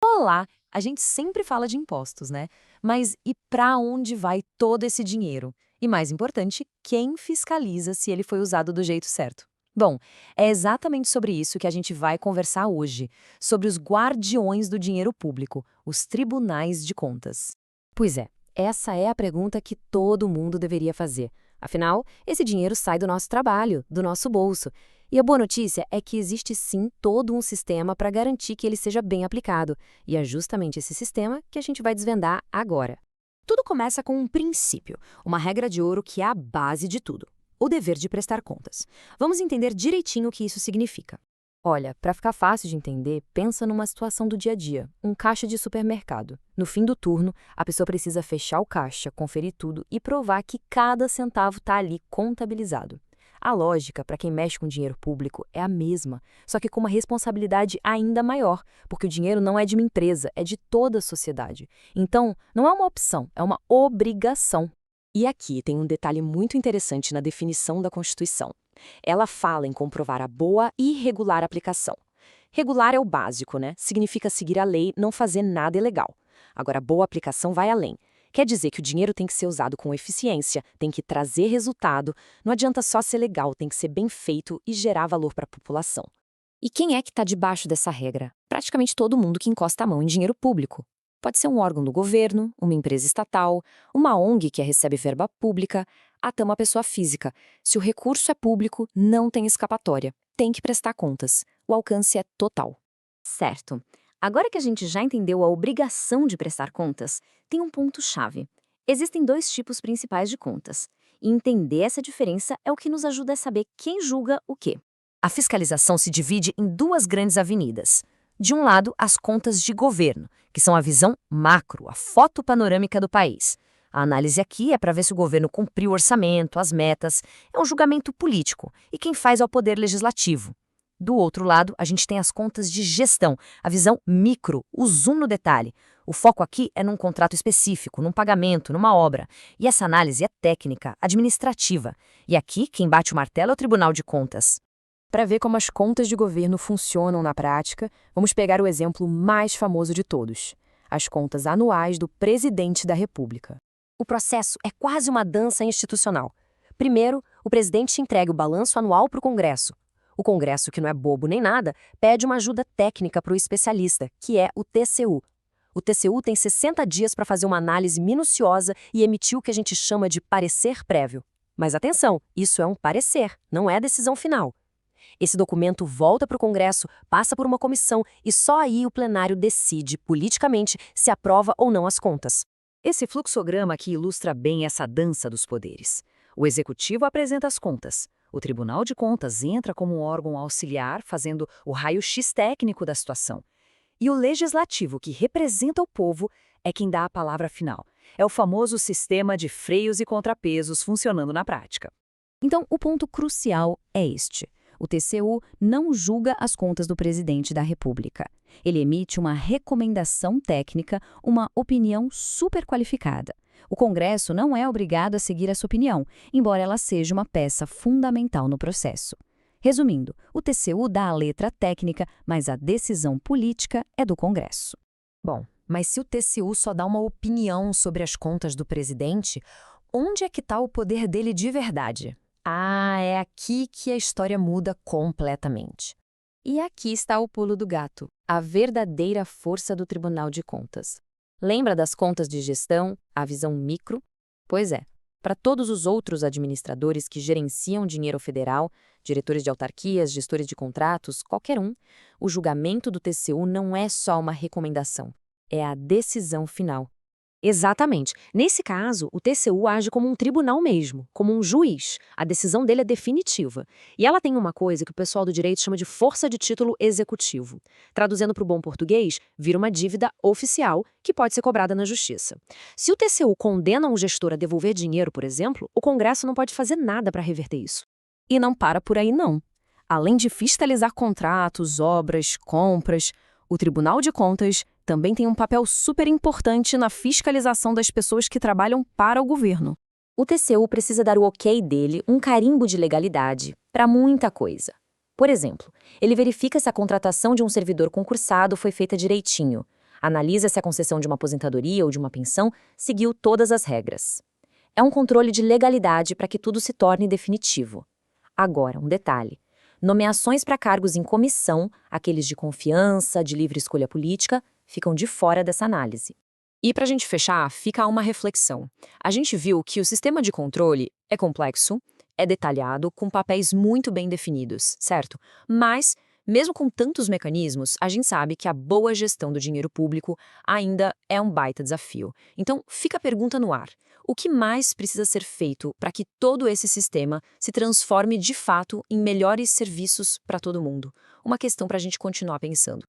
Olá, a gente sempre fala de impostos, né? Mas e para onde vai todo esse dinheiro? E mais importante, quem fiscaliza se ele foi usado do jeito certo? Bom, é exatamente sobre isso que a gente vai conversar hoje, sobre os guardiões do dinheiro público, os tribunais de contas. Pois é, essa é a pergunta que todo mundo deveria fazer. Afinal, esse dinheiro sai do nosso trabalho, do nosso bolso. E a boa notícia é que existe sim todo um sistema para garantir que ele seja bem aplicado. E é justamente esse sistema que a gente vai desvendar agora. Tudo começa com um princípio, uma regra de ouro que é a base de tudo: o dever de prestar contas. Vamos entender direitinho o que isso significa. Olha, para ficar fácil de entender, pensa numa situação do dia a dia, um caixa de supermercado. No fim do turno, a pessoa precisa fechar o caixa, conferir tudo e provar que cada centavo está ali contabilizado. A lógica, para quem mexe com dinheiro público, é a mesma, só que com uma responsabilidade ainda maior, porque o dinheiro não é de uma empresa, é de toda a sociedade. Então, não é uma opção, é uma obrigação. E aqui tem um detalhe muito interessante na definição da Constituição. Ela fala em comprovar a boa e regular aplicação. Regular é o básico, né? Significa seguir a lei, não fazer nada ilegal. Agora, boa aplicação vai além. Quer dizer que o dinheiro tem que ser usado com eficiência, tem que trazer resultado, não adianta só ser legal, tem que ser bem feito e gerar valor para a população. E quem é que está debaixo dessa regra? Praticamente todo mundo que encosta a mão em dinheiro público. Pode ser um órgão do governo, uma empresa estatal, uma ONG que recebe verba pública, até uma pessoa física. Se o recurso é público, não tem escapatória. Tem que prestar contas. O alcance é total. Certo. Agora que a gente já entendeu a obrigação de prestar contas, tem um ponto-chave. Existem dois tipos principais de contas. E entender essa diferença é o que nos ajuda a saber quem julga o quê. A fiscalização se divide em duas grandes avenidas. De um lado, as contas de governo, que são a visão macro, a foto panorâmica do país. A análise aqui é para ver se o governo cumpriu o orçamento, as metas. É um julgamento político, e quem faz é o poder legislativo. Do outro lado, a gente tem as contas de gestão, a visão micro, o zoom no detalhe. O foco aqui é num contrato específico, num pagamento, numa obra. E essa análise é técnica, administrativa. E aqui, quem bate o martelo é o Tribunal de Contas. Para ver como as contas de governo funcionam na prática, vamos pegar o exemplo mais famoso de todos: as contas anuais do presidente da República. O processo é quase uma dança institucional. Primeiro, o presidente entrega o balanço anual para o Congresso. O Congresso, que não é bobo nem nada, pede uma ajuda técnica para o especialista, que é o TCU. O TCU tem 60 dias para fazer uma análise minuciosa e emitir o que a gente chama de parecer prévio. Mas atenção, isso é um parecer, não é decisão final. Esse documento volta para o Congresso, passa por uma comissão e só aí o plenário decide, politicamente, se aprova ou não as contas. Esse fluxograma aqui ilustra bem essa dança dos poderes. O Executivo apresenta as contas. O Tribunal de Contas entra como um órgão auxiliar, fazendo o raio-x técnico da situação. E o Legislativo, que representa o povo, é quem dá a palavra final. É o famoso sistema de freios e contrapesos funcionando na prática. Então, o ponto crucial é este: o TCU não julga as contas do presidente da República. Ele emite uma recomendação técnica, uma opinião super qualificada. O Congresso não é obrigado a seguir essa opinião, embora ela seja uma peça fundamental no processo. Resumindo, o TCU dá a letra técnica, mas a decisão política é do Congresso. Bom, mas se o TCU só dá uma opinião sobre as contas do presidente, onde é que está o poder dele de verdade? Ah, é aqui que a história muda completamente. E aqui está o pulo do gato, a verdadeira força do Tribunal de Contas. Lembra das contas de gestão, a visão micro? Pois é, para todos os outros administradores que gerenciam dinheiro federal, diretores de autarquias, gestores de contratos, qualquer um, o julgamento do TCU não é só uma recomendação, é a decisão final. Exatamente. Nesse caso, o TCU age como um tribunal mesmo, como um juiz. A decisão dele é definitiva. E ela tem uma coisa que o pessoal do direito chama de força de título executivo. Traduzindo para o bom português, vira uma dívida oficial que pode ser cobrada na justiça. Se o TCU condena um gestor a devolver dinheiro, por exemplo, o Congresso não pode fazer nada para reverter isso. E não para por aí, não. Além de fiscalizar contratos, obras, compras, o Tribunal de Contas também tem um papel super importante na fiscalização das pessoas que trabalham para o governo. O TCU precisa dar o ok dele, um carimbo de legalidade, para muita coisa. Por exemplo, ele verifica se a contratação de um servidor concursado foi feita direitinho. Analisa se a concessão de uma aposentadoria ou de uma pensão seguiu todas as regras. É um controle de legalidade para que tudo se torne definitivo. Agora, um detalhe. Nomeações para cargos em comissão, aqueles de confiança, de livre escolha política, ficam de fora dessa análise. E para a gente fechar, fica uma reflexão. A gente viu que o sistema de controle é complexo, é detalhado, com papéis muito bem definidos, certo? Mas, mesmo com tantos mecanismos, a gente sabe que a boa gestão do dinheiro público ainda é um baita desafio. Então, fica a pergunta no ar. O que mais precisa ser feito para que todo esse sistema se transforme de fato em melhores serviços para todo mundo? Uma questão para a gente continuar pensando.